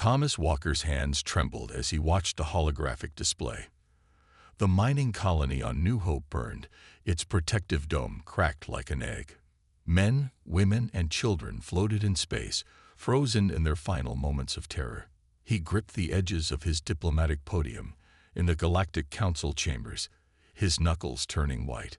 Thomas Walker's hands trembled as he watched the holographic display. The mining colony on New Hope burned, its protective dome cracked like an egg. Men, women, and children floated in space, frozen in their final moments of terror. He gripped the edges of his diplomatic podium in the Galactic Council chambers, his knuckles turning white.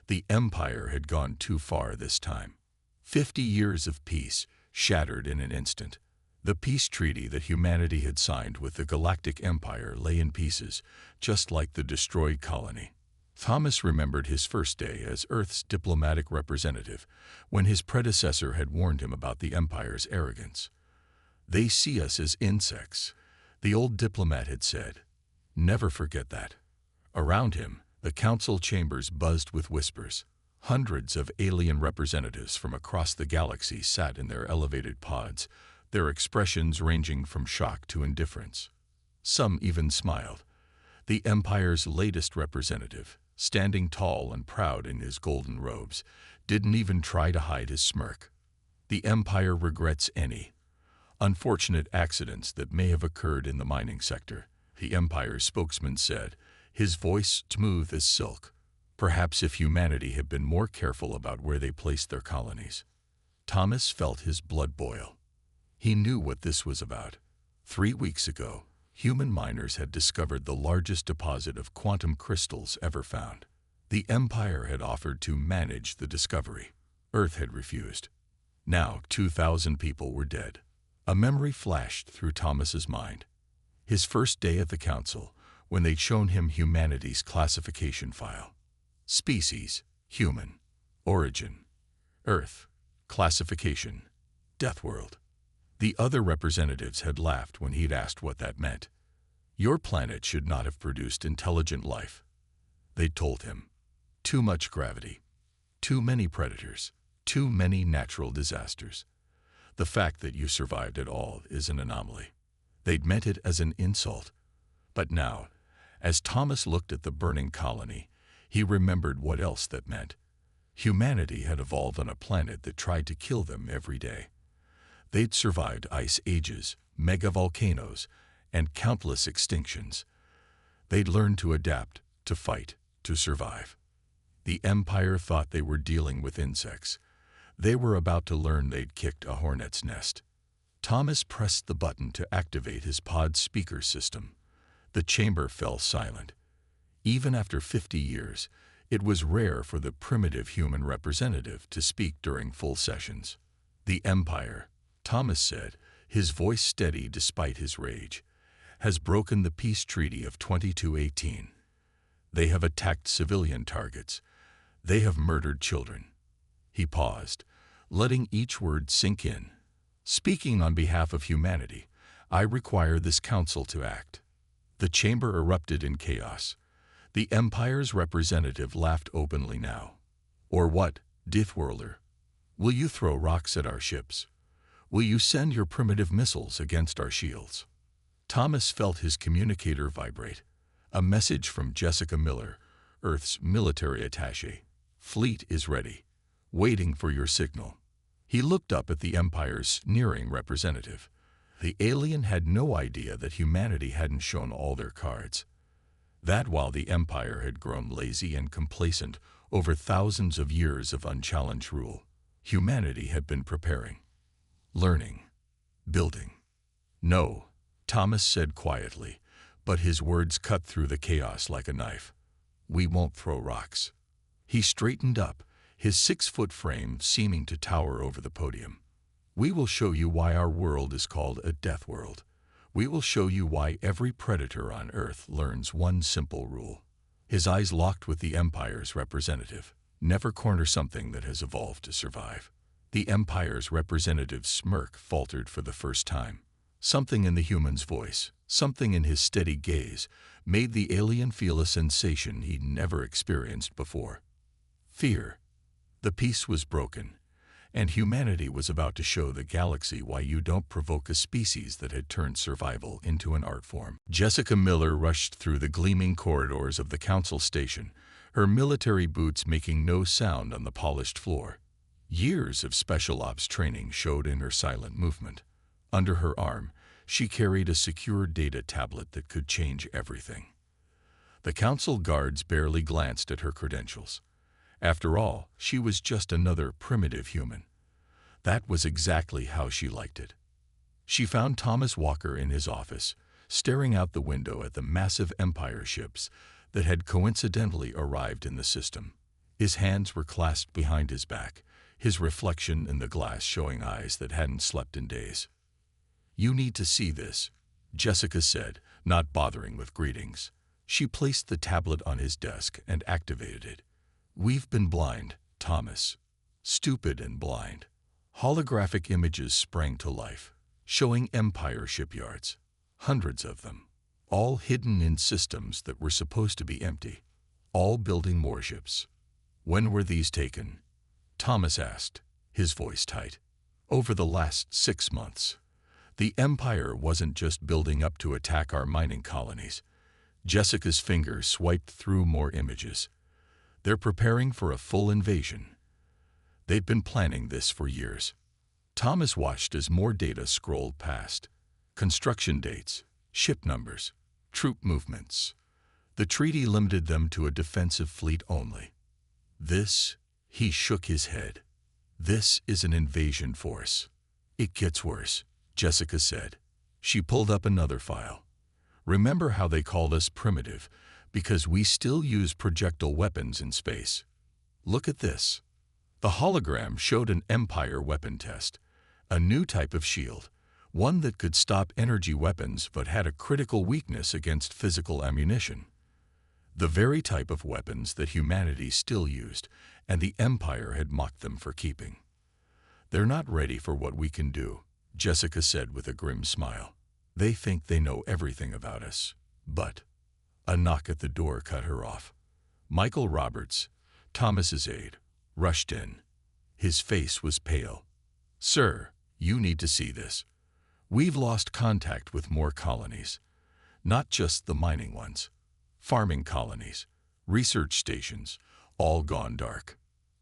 The Empire had gone too far this time. 50 years of peace shattered in an instant. The peace treaty that humanity had signed with the Galactic Empire lay in pieces, just like the destroyed colony. Thomas remembered his first day as Earth's diplomatic representative, when his predecessor had warned him about the Empire's arrogance. "They see us as insects," the old diplomat had said. Never forget that. Around him, the council chambers buzzed with whispers. Hundreds of alien representatives from across the galaxy sat in their elevated pods, their expressions ranging from shock to indifference. Some even smiled. The Empire's latest representative, standing tall and proud in his golden robes, didn't even try to hide his smirk. The Empire regrets any unfortunate accidents that may have occurred in the mining sector, the Empire's spokesman said, his voice smooth as silk. Perhaps if humanity had been more careful about where they placed their colonies. Thomas felt his blood boil. He knew what this was about. 3 weeks ago, human miners had discovered the largest deposit of quantum crystals ever found. The Empire had offered to manage the discovery. Earth had refused. Now 2,000 people were dead. A memory flashed through Thomas's mind. His first day at the council, when they'd shown him humanity's classification file. Species, human. Origin, Earth. Classification, Deathworld. The other representatives had laughed when he'd asked what that meant. Your planet should not have produced intelligent life, they'd told him. Too much gravity, too many predators, too many natural disasters. The fact that you survived at all is an anomaly. They'd meant it as an insult. But now, as Thomas looked at the burning colony, he remembered what else that meant. Humanity had evolved on a planet that tried to kill them every day. They'd survived ice ages, megavolcanoes, and countless extinctions. They'd learned to adapt, to fight, to survive. The Empire thought they were dealing with insects. They were about to learn they'd kicked a hornet's nest. Thomas pressed the button to activate his pod speaker system. The chamber fell silent. Even after 50 years, it was rare for the primitive human representative to speak during full sessions. The Empire, Thomas said, his voice steady despite his rage, has broken the peace treaty of 2218. They have attacked civilian targets. They have murdered children. He paused, letting each word sink in. Speaking on behalf of humanity, I require this council to act. The chamber erupted in chaos. The Empire's representative laughed openly now. Or what, Deathworlder? Will you throw rocks at our ships? Will you send your primitive missiles against our shields? Thomas felt his communicator vibrate. A message from Jessica Miller, Earth's military attaché. Fleet is ready, waiting for your signal. He looked up at the Empire's sneering representative. The alien had no idea that humanity hadn't shown all their cards. That while the Empire had grown lazy and complacent over thousands of years of unchallenged rule, humanity had been preparing, learning, building. No, Thomas said quietly, but his words cut through the chaos like a knife. We won't throw rocks. He straightened up, his 6-foot frame seeming to tower over the podium. We will show you why our world is called a death world. We will show you why every predator on Earth learns one simple rule. His eyes locked with the Empire's representative. Never corner something that has evolved to survive. The Empire's representative's smirk faltered for the first time. Something in the human's voice, something in his steady gaze, made the alien feel a sensation he'd never experienced before. Fear. The peace was broken, and humanity was about to show the galaxy why you don't provoke a species that had turned survival into an art form. Jessica Miller rushed through the gleaming corridors of the council station, her military boots making no sound on the polished floor. Years of special ops training showed in her silent movement. Under her arm, She carried a secure data tablet that could change everything. The council guards barely glanced at her credentials. After all, she was just another primitive human. That was exactly how she liked it. She found Thomas Walker in his office, staring out the window at the massive Empire ships that had coincidentally arrived in the system. His hands were clasped behind his back, his reflection in the glass showing eyes that hadn't slept in days. "You need to see this," Jessica said, not bothering with greetings. She placed the tablet on his desk and activated it. "We've been blind, Thomas. Stupid and blind." Holographic images sprang to life, showing Empire shipyards, hundreds of them, all hidden in systems that were supposed to be empty, all building more ships. "When were these taken?" Thomas asked, his voice tight. "Over the last 6 months. The Empire wasn't just building up to attack our mining colonies." Jessica's finger swiped through more images. "They're preparing for a full invasion. They'd been planning this for years." Thomas watched as more data scrolled past. Construction dates, ship numbers, troop movements. The treaty limited them to a defensive fleet only. He shook his head. "This is an invasion force." "It gets worse," Jessica said. She pulled up another file. "Remember how they called us primitive, because we still use projectile weapons in space? Look at this." The hologram showed an Empire weapon test, a new type of shield, one that could stop energy weapons but had a critical weakness against physical ammunition. The very type of weapons that humanity still used, and the Empire had mocked them for keeping. "They're not ready for what we can do," Jessica said with a grim smile. "They think they know everything about us." But a knock at the door cut her off. Michael Roberts, Thomas's aide, rushed in. His face was pale. "Sir, you need to see this. We've lost contact with more colonies. Not just the mining ones. Farming colonies, research stations, all gone dark."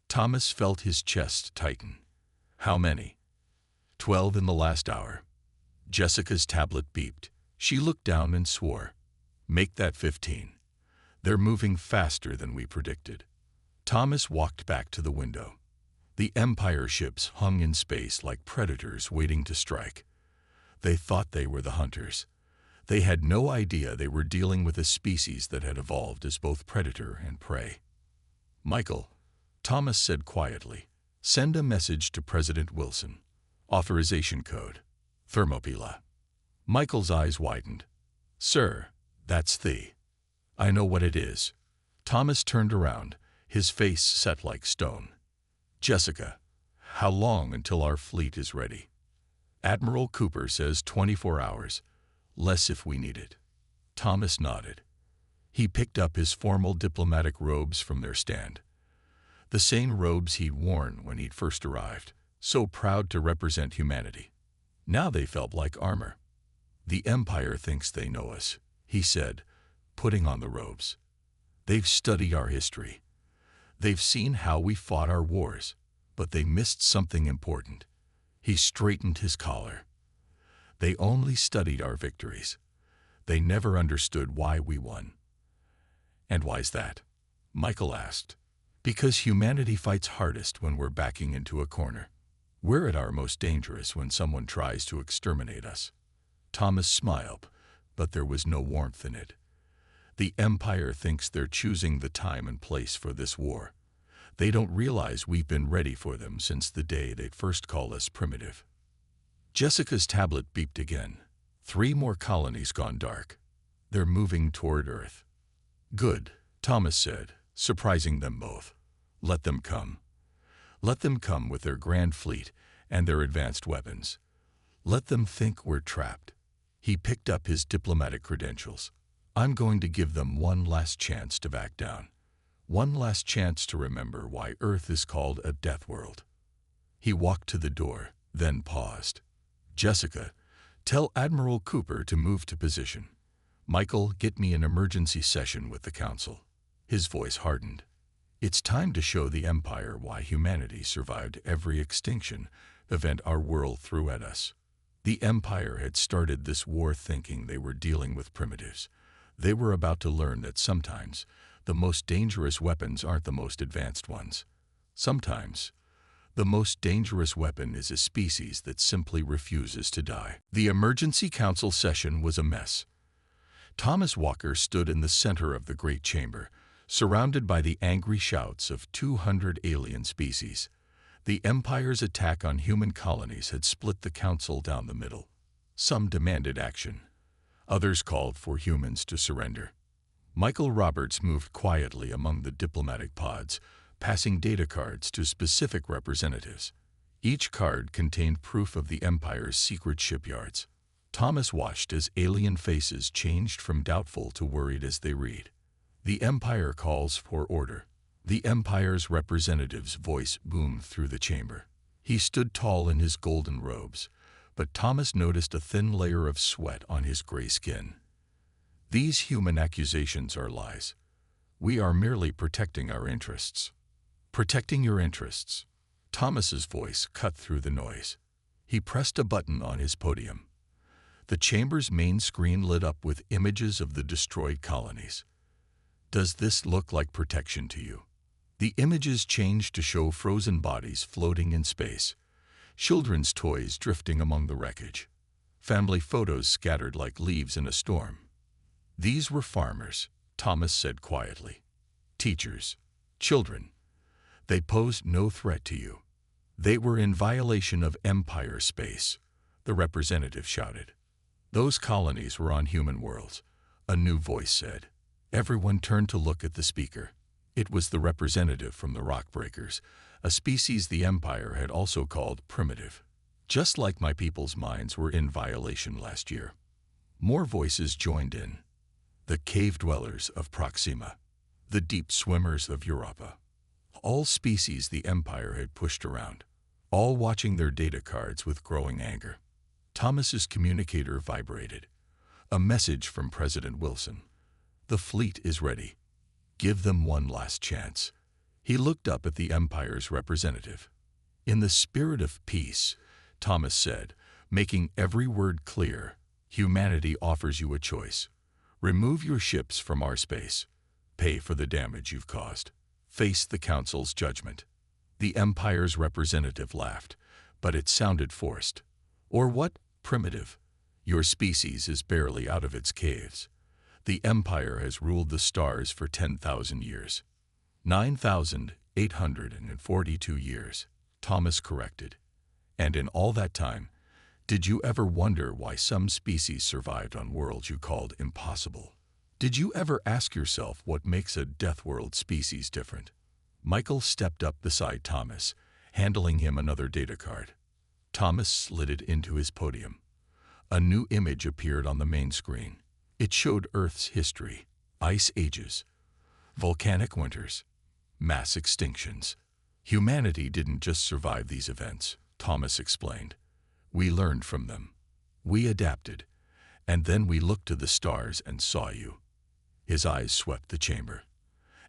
Thomas felt his chest tighten. "How many?" 12 in the last hour." Jessica's tablet beeped. She looked down and swore. "Make that 15. They're moving faster than we predicted." Thomas walked back to the window. The Empire ships hung in space like predators waiting to strike. They thought they were the hunters. They had no idea they were dealing with a species that had evolved as both predator and prey. "Michael," Thomas said quietly, "send a message to President Wilson. Authorization code, Thermopyla." Michael's eyes widened. "Sir, that's the..." "I know what it is." Thomas turned around, his face set like stone. "Jessica, how long until our fleet is ready?" "Admiral Cooper says 24 hours, less if we need it." Thomas nodded. He picked up his formal diplomatic robes from their stand. The same robes he'd worn when he'd first arrived, so proud to represent humanity. Now they felt like armor. "The Empire thinks they know us," he said, putting on the robes. "They've studied our history. They've seen how we fought our wars, but they missed something important." He straightened his collar. "They only studied our victories. They never understood why we won." "And why's that?" Michael asked. "Because humanity fights hardest when we're backing into a corner. We're at our most dangerous when someone tries to exterminate us." Thomas smiled, but there was no warmth in it. "The Empire thinks they're choosing the time and place for this war. They don't realize we've been ready for them since the day they'd first called us primitive." Jessica's tablet beeped again. 3 more colonies gone dark. They're moving toward Earth. "Good," Thomas said, surprising them both. "Let them come. Let them come with their grand fleet and their advanced weapons. Let them think we're trapped." He picked up his diplomatic credentials. "I'm going to give them one last chance to back down. One last chance to remember why Earth is called a death world." He walked to the door, then paused. "Jessica, tell Admiral Cooper to move to position. Michael, get me an emergency session with the Council." His voice hardened. "It's time to show the Empire why humanity survived every extinction event our world threw at us." The Empire had started this war thinking they were dealing with primitives. They were about to learn that sometimes the most dangerous weapons aren't the most advanced ones. Sometimes the most dangerous weapon is a species that simply refuses to die. The emergency council session was a mess. Thomas Walker stood in the center of the great chamber, surrounded by the angry shouts of 200 alien species. The Empire's attack on human colonies had split the council down the middle. Some demanded action. Others called for humans to surrender. Michael Roberts moved quietly among the diplomatic pods, passing data cards to specific representatives. Each card contained proof of the Empire's secret shipyards. Thomas watched as alien faces changed from doubtful to worried as they read. The Empire calls for order. The Empire's representative's voice boomed through the chamber. He stood tall in his golden robes, but Thomas noticed a thin layer of sweat on his gray skin. These human accusations are lies. We are merely protecting our interests. Protecting your interests. Thomas's voice cut through the noise. He pressed a button on his podium. The chamber's main screen lit up with images of the destroyed colonies. Does this look like protection to you? The images changed to show frozen bodies floating in space, children's toys drifting among the wreckage, family photos scattered like leaves in a storm. These were farmers, Thomas said quietly. Teachers, children. They posed no threat to you. They were in violation of Empire space, the representative shouted. Those colonies were on human worlds, a new voice said. Everyone turned to look at the speaker. It was the representative from the Rockbreakers, a species the Empire had also called primitive. Just like my people's minds were in violation last year. More voices joined in. The cave dwellers of Proxima, the deep swimmers of Europa. All species the Empire had pushed around, all watching their data cards with growing anger. Thomas's communicator vibrated. A message from President Wilson. The fleet is ready. Give them one last chance. He looked up at the Empire's representative. In the spirit of peace, Thomas said, making every word clear, humanity offers you a choice. Remove your ships from our space. Pay for the damage you've caused. Face the Council's judgment. The Empire's representative laughed, but it sounded forced. Or what? Primitive. Your species is barely out of its caves. The Empire has ruled the stars for 10,000 years. 9,842 years, Thomas corrected. And in all that time, did you ever wonder why some species survived on worlds you called impossible? Did you ever ask yourself what makes a Deathworld species different? Michael stepped up beside Thomas, handling him another data card. Thomas slid it into his podium. A new image appeared on the main screen. It showed Earth's history, ice ages, volcanic winters, mass extinctions. Humanity didn't just survive these events, Thomas explained. We learned from them. We adapted. And then we looked to the stars and saw you. His eyes swept the chamber.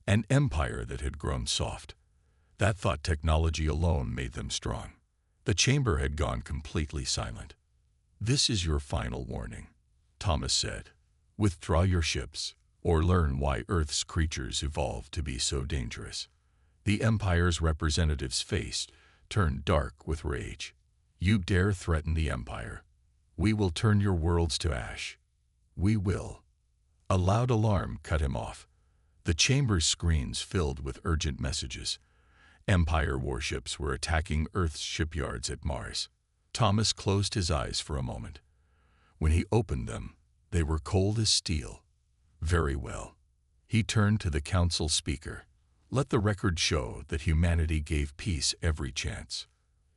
An empire that had grown soft. That thought technology alone made them strong. The chamber had gone completely silent. This is your final warning, Thomas said. Withdraw your ships, or learn why Earth's creatures evolved to be so dangerous. The Empire's representative's face turned dark with rage. You dare threaten the Empire. We will turn your worlds to ash. We will. A loud alarm cut him off. The chamber's screens filled with urgent messages. Empire warships were attacking Earth's shipyards at Mars. Thomas closed his eyes for a moment. When he opened them, they were cold as steel. Very well. He turned to the council speaker. Let the record show that humanity gave peace every chance.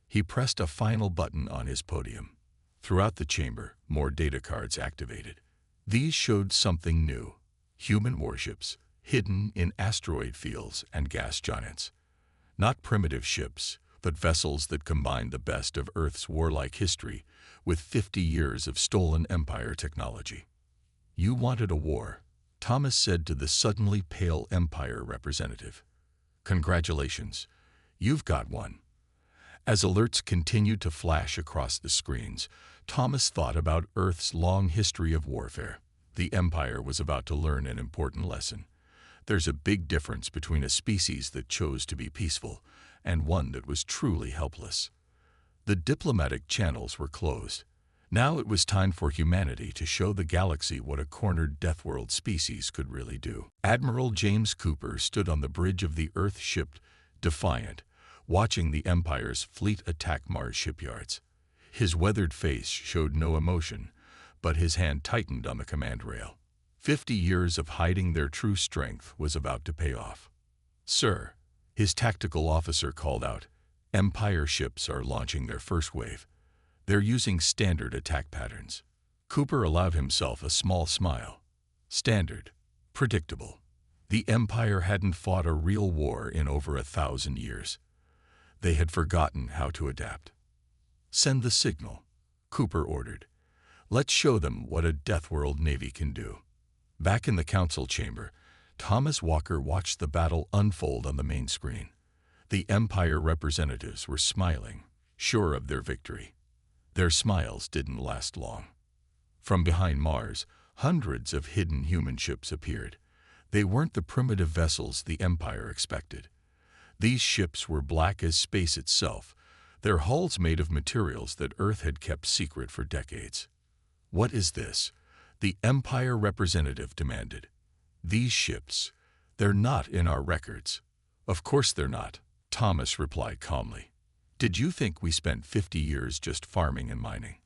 He pressed a final button on his podium. Throughout the chamber, more data cards activated. These showed something new. Human warships, hidden in asteroid fields and gas giants. Not primitive ships, but vessels that combined the best of Earth's warlike history with 50 years of stolen Empire technology. You wanted a war, Thomas said to the suddenly pale Empire representative. Congratulations, you've got one. As alerts continued to flash across the screens, Thomas thought about Earth's long history of warfare. The Empire was about to learn an important lesson. There's a big difference between a species that chose to be peaceful and one that was truly helpless. The diplomatic channels were closed. Now it was time for humanity to show the galaxy what a cornered Deathworld species could really do. Admiral James Cooper stood on the bridge of the Earth ship Defiant, watching the Empire's fleet attack Mars shipyards. His weathered face showed no emotion, but his hand tightened on the command rail. 50 years of hiding their true strength was about to pay off. "Sir," his tactical officer called out, "Empire ships are launching their first wave. They're using standard attack patterns." Cooper allowed himself a small smile. Standard. Predictable. The Empire hadn't fought a real war in over 1,000 years. They had forgotten how to adapt. "Send the signal," Cooper ordered. "Let's show them what a Deathworld Navy can do." Back in the council chamber, Thomas Walker watched the battle unfold on the main screen. The Empire representatives were smiling, sure of their victory. Their smiles didn't last long. From behind Mars, hundreds of hidden human ships appeared. They weren't the primitive vessels the Empire expected. These ships were black as space itself, their hulls made of materials that Earth had kept secret for decades. "What is this?" the Empire representative demanded. "These ships, they're not in our records." "Of course they're not," Thomas replied calmly. "Did you think we spent 50 years just farming and mining?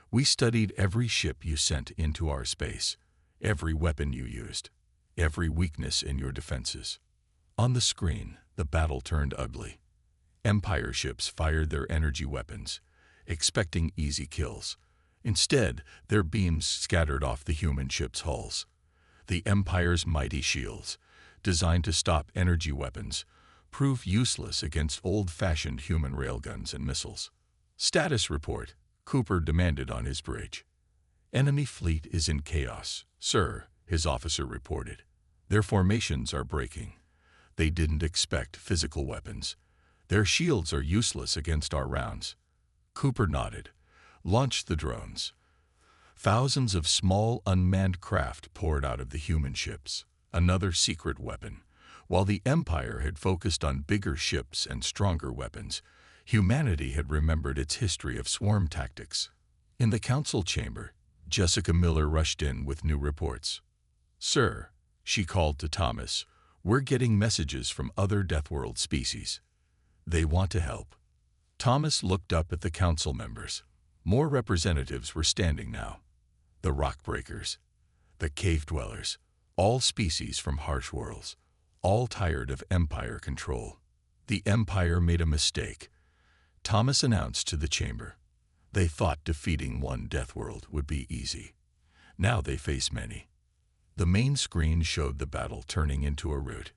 We studied every ship you sent into our space, every weapon you used, every weakness in your defenses." On the screen, the battle turned ugly. Empire ships fired their energy weapons, expecting easy kills. Instead, their beams scattered off the human ships' hulls. The Empire's mighty shields, designed to stop energy weapons, proved useless against old-fashioned human railguns and missiles. "Status report," Cooper demanded on his bridge. "Enemy fleet is in chaos, sir," his officer reported. "Their formations are breaking. They didn't expect physical weapons. Their shields are useless against our rounds." Cooper nodded. "Launch the drones." Thousands of small, unmanned craft poured out of the human ships, another secret weapon. While the Empire had focused on bigger ships and stronger weapons, humanity had remembered its history of swarm tactics. In the council chamber, Jessica Miller rushed in with new reports. "Sir," she called to Thomas, "we're getting messages from other Deathworld species. They want to help." Thomas looked up at the council members. More representatives were standing now. The rock-breakers, the cave-dwellers, all species from harsh worlds, all tired of Empire control. The Empire made a mistake, Thomas announced to the chamber. They thought defeating one Deathworld would be easy. Now they face many. The main screen showed the battle turning into a rout.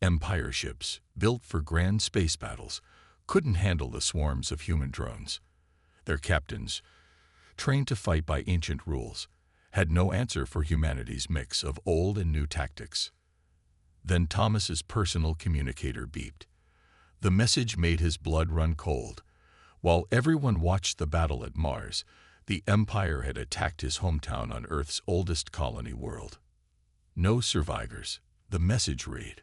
Empire ships, built for grand space battles, couldn't handle the swarms of human drones. Their captains, trained to fight by ancient rules, had no answer for humanity's mix of old and new tactics. Then Thomas's personal communicator beeped. The message made his blood run cold. While everyone watched the battle at Mars, the Empire had attacked his hometown on Earth's oldest colony world. "No survivors," the message read.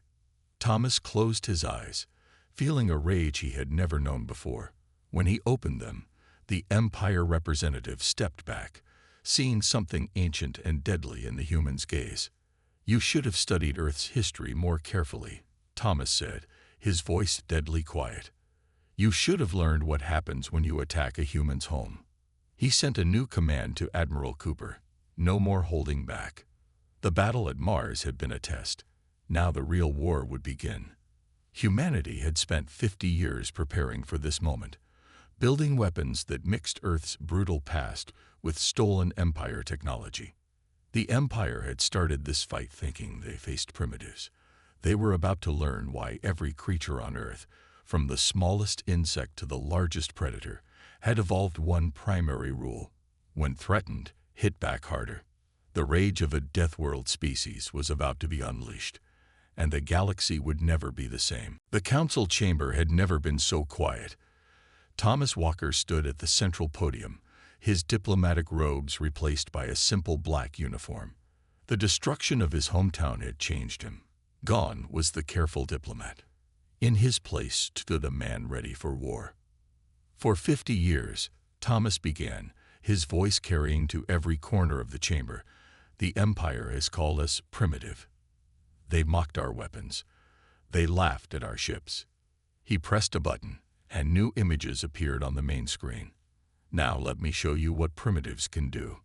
Thomas closed his eyes, feeling a rage he had never known before. When he opened them, the Empire representative stepped back, seeing something ancient and deadly in the human's gaze. "You should have studied Earth's history more carefully," Thomas said, his voice deadly quiet. "You should have learned what happens when you attack a human's home." He sent a new command to Admiral Cooper. No more holding back. The battle at Mars had been a test. Now the real war would begin. Humanity had spent 50 years preparing for this moment, building weapons that mixed Earth's brutal past with stolen Empire technology. The Empire had started this fight thinking they faced primitives. They were about to learn why every creature on Earth, from the smallest insect to the largest predator, had evolved one primary rule: when threatened, hit back harder. The rage of a Deathworld species was about to be unleashed, and the galaxy would never be the same. The council chamber had never been so quiet. Thomas Walker stood at the central podium, his diplomatic robes replaced by a simple black uniform. The destruction of his hometown had changed him. Gone was the careful diplomat. In his place stood a man ready for war. For 50 years, Thomas began, his voice carrying to every corner of the chamber, "The Empire has called us primitive. They mocked our weapons. They laughed at our ships." He pressed a button, and new images appeared on the main screen. "Now let me show you what primitives can do."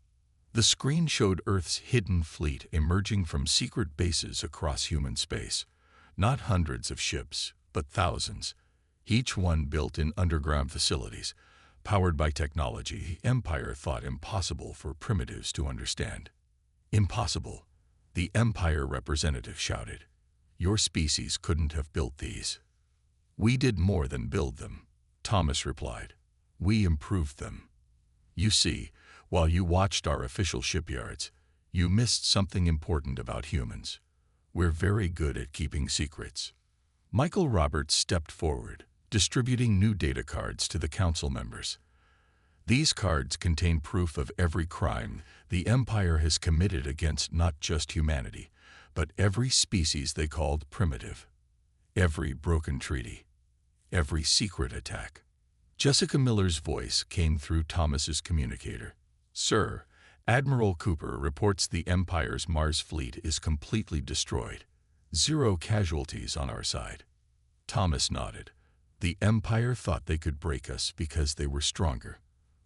The screen showed Earth's hidden fleet emerging from secret bases across human space. Not hundreds of ships, but thousands, each one built in underground facilities, powered by technology the Empire thought impossible for primitives to understand. "Impossible," the Empire representative shouted. "Your species couldn't have built these." "We did more than build them," Thomas replied. "We improved them. You see, while you watched our official shipyards, you missed something important about humans. We're very good at keeping secrets." Michael Roberts stepped forward, distributing new data cards to the council members. These cards contain proof of every crime the Empire has committed against not just humanity, but every species they called primitive. Every broken treaty. Every secret attack. Jessica Miller's voice came through Thomas's communicator. "Sir, Admiral Cooper reports the Empire's Mars fleet is completely destroyed. 0 casualties on our side." Thomas nodded. The Empire thought they could break us because they were stronger.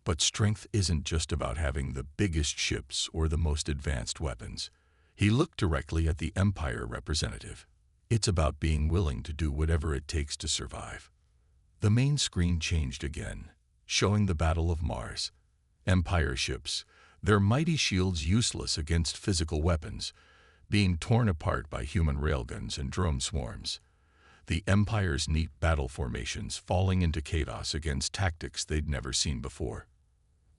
But strength isn't just about having the biggest ships or the most advanced weapons. He looked directly at the Empire representative. It's about being willing to do whatever it takes to survive. The main screen changed again, showing the Battle of Mars. Empire ships, their mighty shields useless against physical weapons, being torn apart by human railguns and drone swarms. The Empire's neat battle formations falling into chaos against tactics they'd never seen before.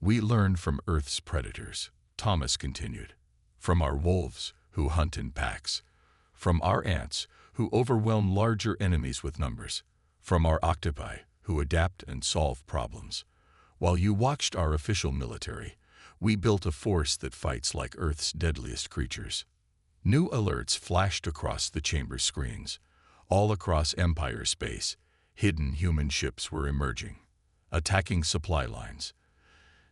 "We learned from Earth's predators," Thomas continued. "From our wolves, who hunt in packs. From our ants, who overwhelm larger enemies with numbers. From our octopi, who adapt and solve problems. While you watched our official military, we built a force that fights like Earth's deadliest creatures." New alerts flashed across the chamber screens. All across Empire space, hidden human ships were emerging, attacking supply lines,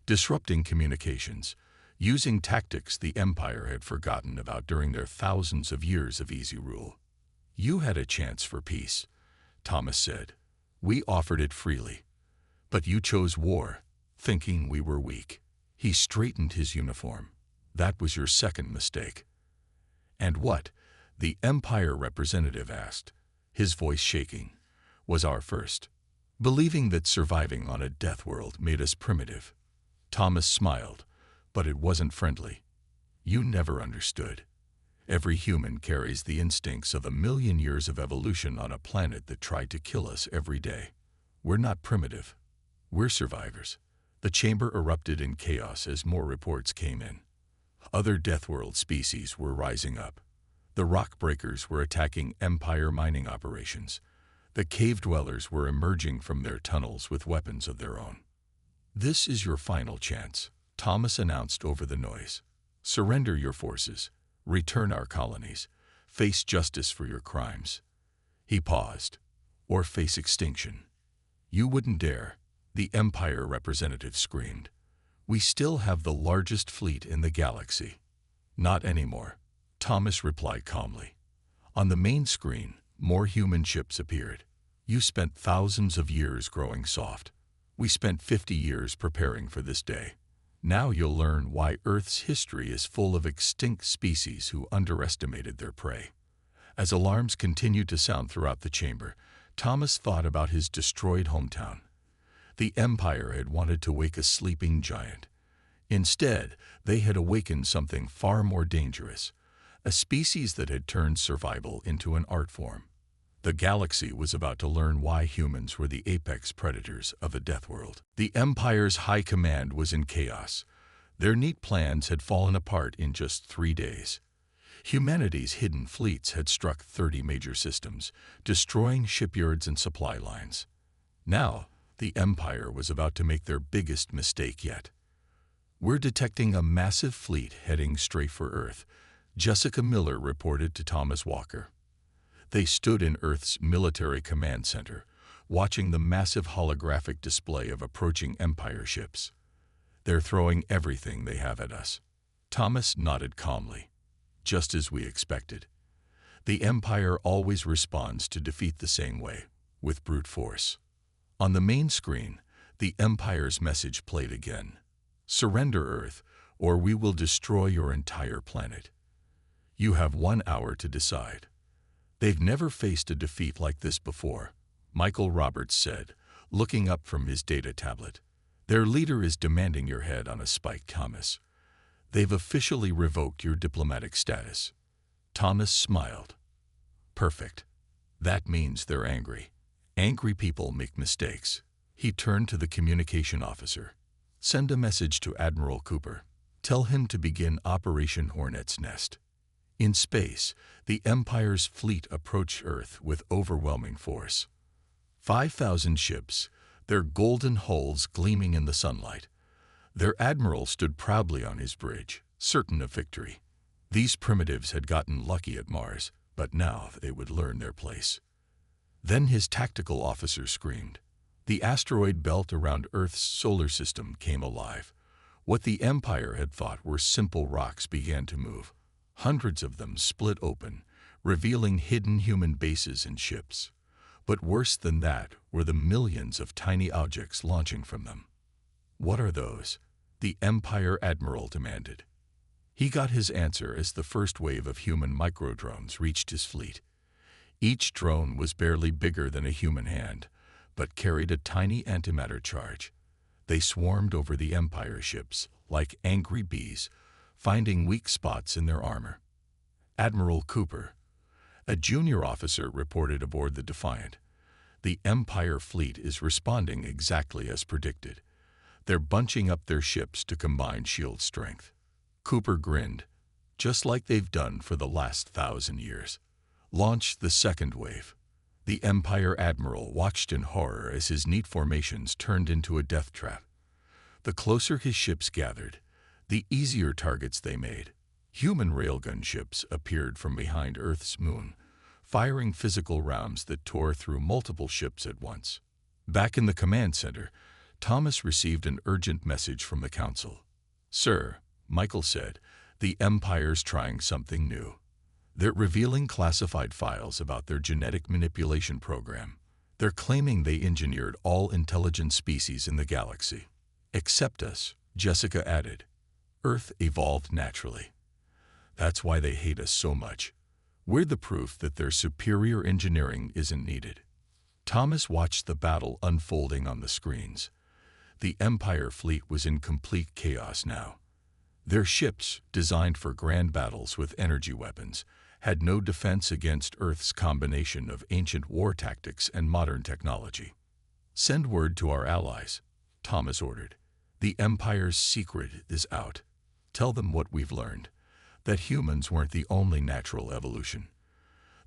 disrupting communications, using tactics the Empire had forgotten about during their thousands of years of easy rule. "You had a chance for peace," Thomas said. "We offered it freely. But you chose war, thinking we were weak." He straightened his uniform. "That was your second mistake." "And what?" the Empire representative asked, his voice shaking. "Was our first. Believing that surviving on a death world made us primitive." Thomas smiled, but it wasn't friendly. "You never understood. Every human carries the instincts of 1,000,000 years of evolution on a planet that tried to kill us every day. We're not primitive. We're survivors." The chamber erupted in chaos as more reports came in. Other Deathworld species were rising up. The rock breakers were attacking Empire mining operations. The cave dwellers were emerging from their tunnels with weapons of their own. "This is your final chance," Thomas announced over the noise. "Surrender your forces, return our colonies, face justice for your crimes." He paused. "Or face extinction." "You wouldn't dare," the Empire representative screamed. "We still have the largest fleet in the galaxy." "Not anymore," Thomas replied calmly. On the main screen, more human ships appeared. "You spent thousands of years growing soft. We spent 50 years preparing for this day. Now you'll learn why Earth's history is full of extinct species who underestimated their prey." As alarms continued to sound throughout the chamber, Thomas thought about his destroyed hometown. The Empire had wanted to wake a sleeping giant. Instead, they had awakened something far more dangerous, a species that had turned survival into an art form. The galaxy was about to learn why humans were the apex predators of the Deathworld. The Empire's high command was in chaos. Their neat plans had fallen apart in just 3 days. Humanity's hidden fleets had struck 30 major systems, destroying shipyards and supply lines. Now, The Empire was about to make their biggest mistake yet. "We're detecting a massive fleet heading straight for Earth," Jessica Miller reported to Thomas Walker. They stood in Earth's military command center, watching the massive holographic display of approaching Empire ships. "They're throwing everything they have at us." Thomas nodded calmly. "Just as we expected. The Empire always responds to defeat the same way, with brute force." On the main screen, the Empire's message played again. "Surrender Earth, or we will destroy your entire planet. You have 1 hour to decide." "They've never faced a defeat like this before," Michael Roberts said, looking up from his data tablet. "Their leader is demanding your head on a spike, Thomas. They've officially revoked your diplomatic status." Thomas smiled. "Perfect. That means they're angry. Angry people make mistakes." He turned to the communication officer. "Send a message to Admiral Cooper. Tell him to begin Operation Hornet's Nest." In space, the Empire's fleet approached Earth with overwhelming force. 5,000 ships, their golden hulls gleaming in the sunlight. Their admiral stood proudly on his bridge, certain of victory. These primitives had gotten lucky at Mars, but now they would learn their place. Then his tactical officer screamed. The asteroid belt around Earth's solar system came alive. What the Empire had thought were simple rocks began to move. Hundreds of them split open, revealing hidden human bases and ships. But worse than that were the millions of tiny objects launching from them. "What are those?" the Empire Admiral demanded. He got his answer as the first wave of human microdrones reached his fleet. Each drone was barely bigger than a human hand, but carried a tiny antimatter charge. They swarmed over the Empire ships like angry bees, finding weak spots in their armor. Admiral Cooper, a junior officer, reported aboard the Defiant. "The Empire fleet is responding exactly as predicted. They're bunching up their ships to combine shield strength." Cooper grinned. "Just like they've done for the last 1,000 years. Launch the second wave." The Empire Admiral watched in horror as his neat formations turned into a death trap. The closer his ships gathered, the easier targets they made. Human railgun ships appeared from behind Earth's moon, firing physical rounds that tore through multiple ships at once. Back in the command center, Thomas received an urgent message from the Council. "Sir," Michael said, "the Empire's trying something new. They're revealing classified files about their genetic manipulation program. They're claiming they engineered all intelligent species in the galaxy. Except us," Jessica added. "Earth evolved naturally. That's why they hate us so much. We're the proof that their superior engineering isn't needed." Thomas watched the battle unfolding on the screens. The Empire fleet was in complete chaos now. Their ships, designed for grand battles with energy weapons, had no defense against Earth's combination of ancient war tactics and modern technology. "Send word to our allies," Thomas ordered. "The Empire's secret is out. Tell them what we've learned, that humans weren't the only natural evolution.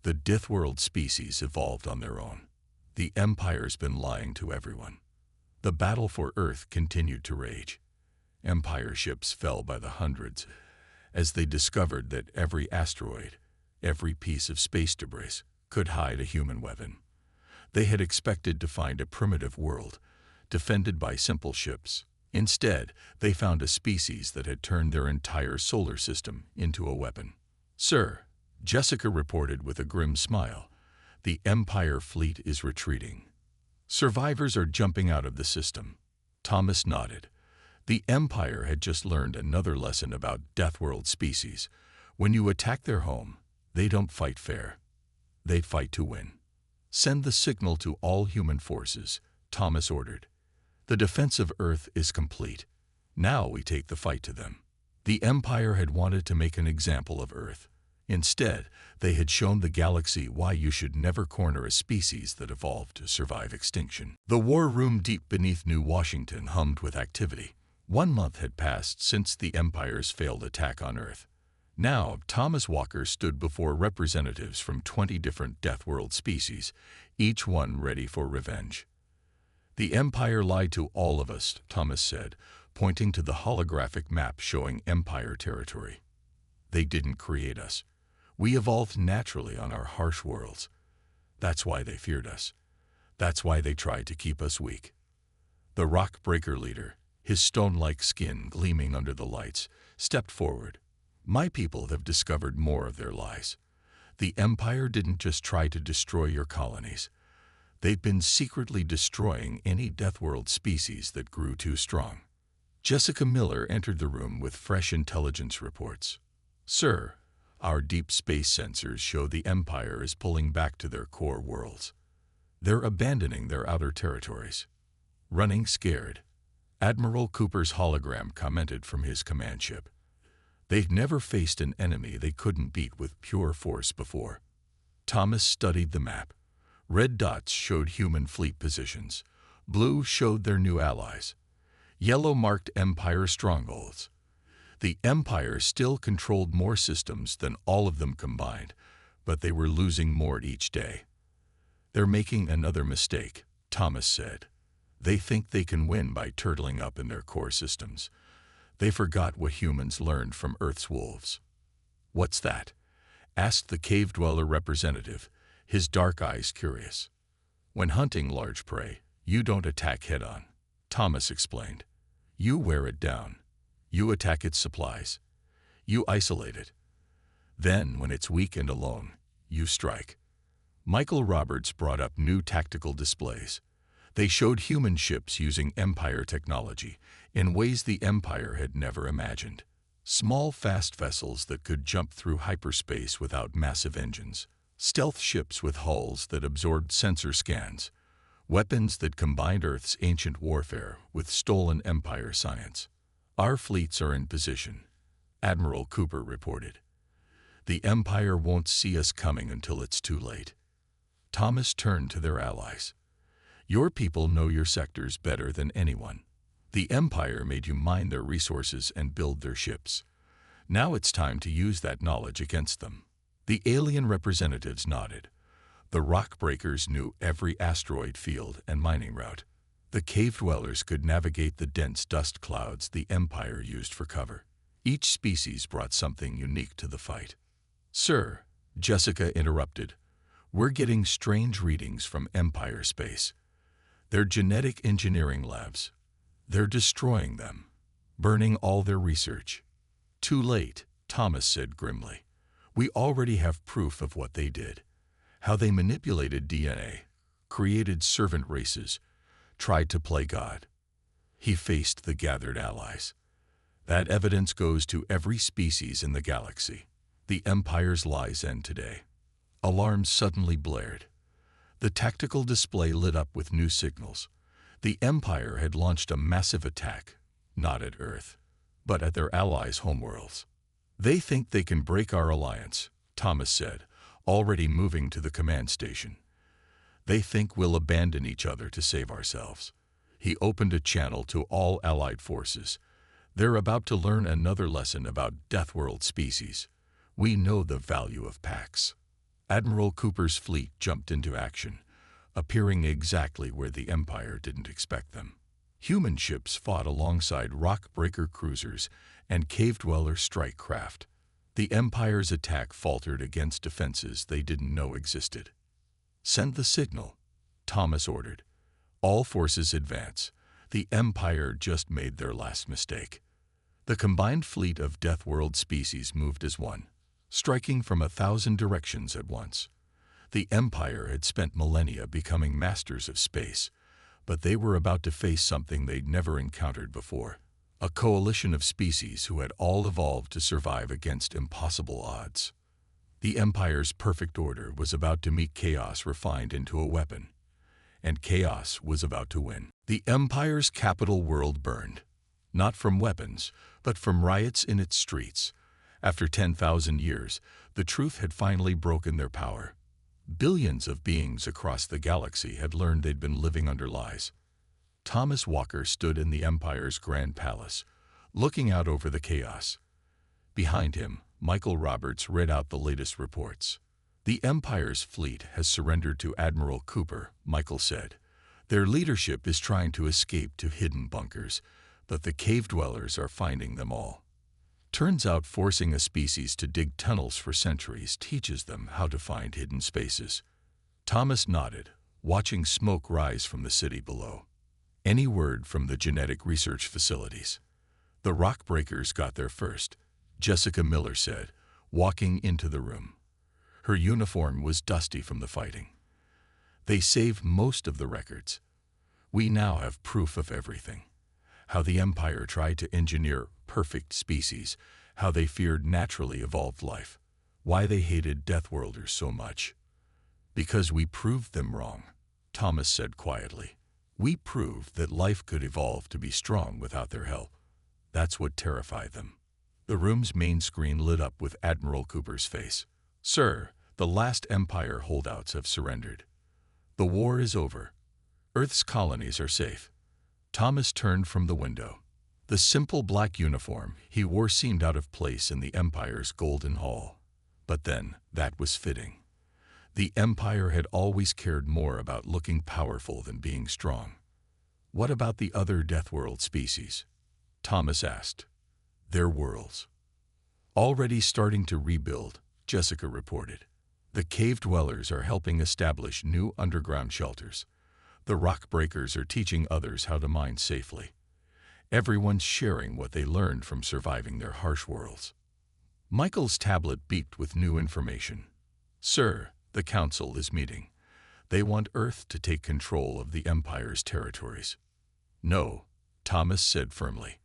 The Deathworld species evolved on their own. The Empire's been lying to everyone." The battle for Earth continued to rage. Empire ships fell by the hundreds as they discovered that every asteroid, every piece of space debris, could hide a human weapon. They had expected to find a primitive world, defended by simple ships. Instead, they found a species that had turned their entire solar system into a weapon. "Sir," Jessica reported with a grim smile, "the Empire fleet is retreating. Survivors are jumping out of the system." Thomas nodded. The Empire had just learned another lesson about Deathworld species. When you attack their home, they don't fight fair. They fight to win. "Send the signal to all human forces," Thomas ordered. "The defense of Earth is complete. Now we take the fight to them." The Empire had wanted to make an example of Earth. Instead, they had shown the galaxy why you should never corner a species that evolved to survive extinction. The war room deep beneath New Washington hummed with activity. 1 month had passed since the Empire's failed attack on Earth. Now, Thomas Walker stood before representatives from 20 different Deathworld species, each one ready for revenge. The Empire lied to all of us, Thomas said, pointing to the holographic map showing Empire territory. They didn't create us. We evolved naturally on our harsh worlds. That's why they feared us. That's why they tried to keep us weak. The rock breaker leader, his stone-like skin gleaming under the lights, stepped forward. My people have discovered more of their lies. The Empire didn't just try to destroy your colonies. They've been secretly destroying any Deathworld species that grew too strong. Jessica Miller entered the room with fresh intelligence reports. Sir, our deep space sensors show the Empire is pulling back to their core worlds. They're abandoning their outer territories. Running scared. Admiral Cooper's hologram commented from his command ship. They'd never faced an enemy they couldn't beat with pure force before. Thomas studied the map. Red dots showed human fleet positions. Blue showed their new allies. Yellow marked Empire strongholds. The Empire still controlled more systems than all of them combined, but they were losing more each day. They're making another mistake, Thomas said. They think they can win by turtling up in their core systems. They forgot what humans learned from Earth's wolves. What's that? Asked the cave dweller representative, his dark eyes curious. When hunting large prey, you don't attack head-on, Thomas explained. You wear it down. You attack its supplies. You isolate it. Then, when it's weak and alone, you strike. Michael Roberts brought up new tactical displays. They showed human ships using Empire technology in ways the Empire had never imagined. Small, fast vessels that could jump through hyperspace without massive engines. Stealth ships with hulls that absorbed sensor scans. Weapons that combined Earth's ancient warfare with stolen Empire science. Our fleets are in position, Admiral Cooper reported. The Empire won't see us coming until it's too late. Thomas turned to their allies. Your people know your sectors better than anyone. The Empire made you mine their resources and build their ships. Now it's time to use that knowledge against them. The alien representatives nodded. The rock breakers knew every asteroid field and mining route. The cave dwellers could navigate the dense dust clouds the Empire used for cover. Each species brought something unique to the fight. Sir, Jessica interrupted, we're getting strange readings from Empire space. They're genetic engineering labs. They're destroying them, burning all their research. Too late, Thomas said grimly. We already have proof of what they did. How they manipulated DNA, created servant races, tried to play God. He faced the gathered allies. That evidence goes to every species in the galaxy. The Empire's lies end today. Alarms suddenly blared. The tactical display lit up with new signals. The Empire had launched a massive attack, not at Earth, but at their allies' homeworlds. They think they can break our alliance, Thomas said, already moving to the command station. They think we'll abandon each other to save ourselves. He opened a channel to all allied forces. They're about to learn another lesson about Deathworld species. We know the value of packs. Admiral Cooper's fleet jumped into action, appearing exactly where the Empire didn't expect them. Human ships fought alongside rock-breaker cruisers and cave-dweller strike craft. The Empire's attack faltered against defenses they didn't know existed. Send the signal, Thomas ordered. All forces advance. The Empire just made their last mistake. The combined fleet of Deathworld species moved as one, striking from 1,000 directions at once. The Empire had spent millennia becoming masters of space, but they were about to face something they'd never encountered before. A coalition of species who had all evolved to survive against impossible odds. The Empire's perfect order was about to meet chaos refined into a weapon, and chaos was about to win. The Empire's capital world burned, not from weapons, but from riots in its streets. After 10,000 years, the truth had finally broken their power. Billions of beings across the galaxy had learned they'd been living under lies. Thomas Walker stood in the Empire's Grand Palace, looking out over the chaos. Behind him, Michael Roberts read out the latest reports. The Empire's fleet has surrendered to Admiral Cooper, Michael said. Their leadership is trying to escape to hidden bunkers, but the cave dwellers are finding them all. Turns out forcing a species to dig tunnels for centuries teaches them how to find hidden spaces. Thomas nodded, watching smoke rise from the city below. Any word from the genetic research facilities? The rock breakers got there first, Jessica Miller said, walking into the room. Her uniform was dusty from the fighting. They saved most of the records. We now have proof of everything. How the Empire tried to engineer perfect species, how they feared naturally evolved life, why they hated Deathworlders so much. Because we proved them wrong, Thomas said quietly. We proved that life could evolve to be strong without their help. That's what terrified them. The room's main screen lit up with Admiral Cooper's face. Sir, the last Empire holdouts have surrendered. The war is over. Earth's colonies are safe. Thomas turned from the window. The simple black uniform he wore seemed out of place in the Empire's golden hall. But then, that was fitting. The Empire had always cared more about looking powerful than being strong. What about the other Deathworld species? Thomas asked. Their worlds. Already starting to rebuild, Jessica reported. The cave dwellers are helping establish new underground shelters. The rock breakers are teaching others how to mine safely. Everyone's sharing what they learned from surviving their harsh worlds. Michael's tablet beeped with new information. Sir, the Council is meeting. They want Earth to take control of the Empire's territories. No, Thomas said firmly.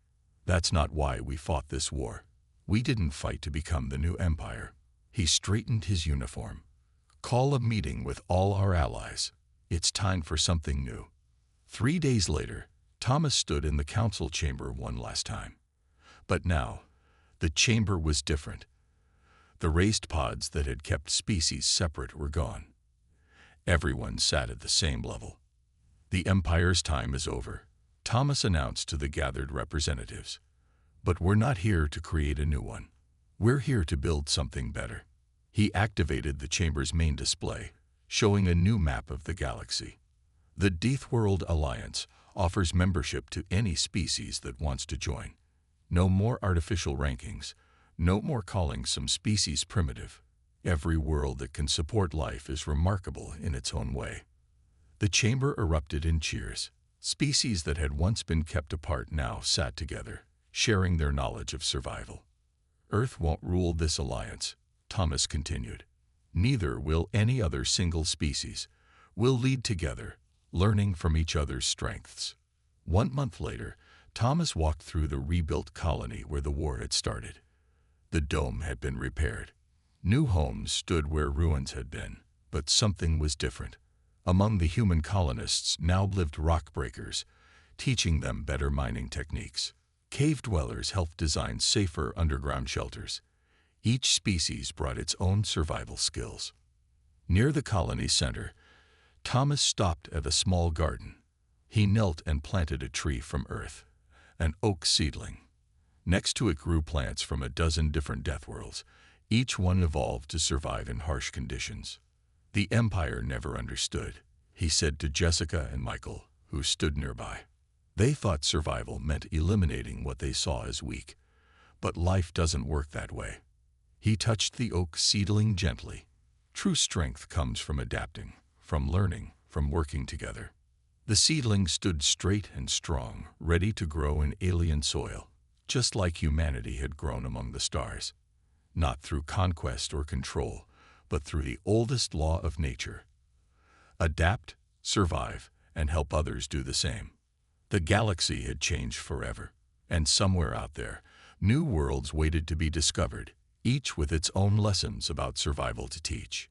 That's not why we fought this war. We didn't fight to become the new Empire. He straightened his uniform. Call a meeting with all our allies. It's time for something new. 3 days later, Thomas stood in the council chamber one last time. But now, the chamber was different. The raised pods that had kept species separate were gone. Everyone sat at the same level. The Empire's time is over, Thomas announced to the gathered representatives. But we're not here to create a new one. We're here to build something better. He activated the chamber's main display, showing a new map of the galaxy. The Deathworld Alliance offers membership to any species that wants to join. No more artificial rankings. No more calling some species primitive. Every world that can support life is remarkable in its own way. The chamber erupted in cheers. Species that had once been kept apart now sat together, sharing their knowledge of survival. Earth won't rule this alliance, Thomas continued. Neither will any other single species. We'll lead together, learning from each other's strengths. 1 month later, Thomas walked through the rebuilt colony where the war had started. The dome had been repaired. New homes stood where ruins had been, but something was different. Among the human colonists now lived rock breakers, teaching them better mining techniques. Cave dwellers helped design safer underground shelters. Each species brought its own survival skills. Near the colony's center, Thomas stopped at a small garden. He knelt and planted a tree from Earth, an oak seedling. Next to it grew plants from a dozen different Deathworlds. Each one evolved to survive in harsh conditions. The Empire never understood, he said to Jessica and Michael, who stood nearby. They thought survival meant eliminating what they saw as weak. But life doesn't work that way. He touched the oak seedling gently. True strength comes from adapting, from learning, from working together. The seedling stood straight and strong, ready to grow in alien soil, just like humanity had grown among the stars. Not through conquest or control, but through the oldest law of nature. Adapt, survive, and help others do the same. The galaxy had changed forever, and somewhere out there, new worlds waited to be discovered, each with its own lessons about survival to teach.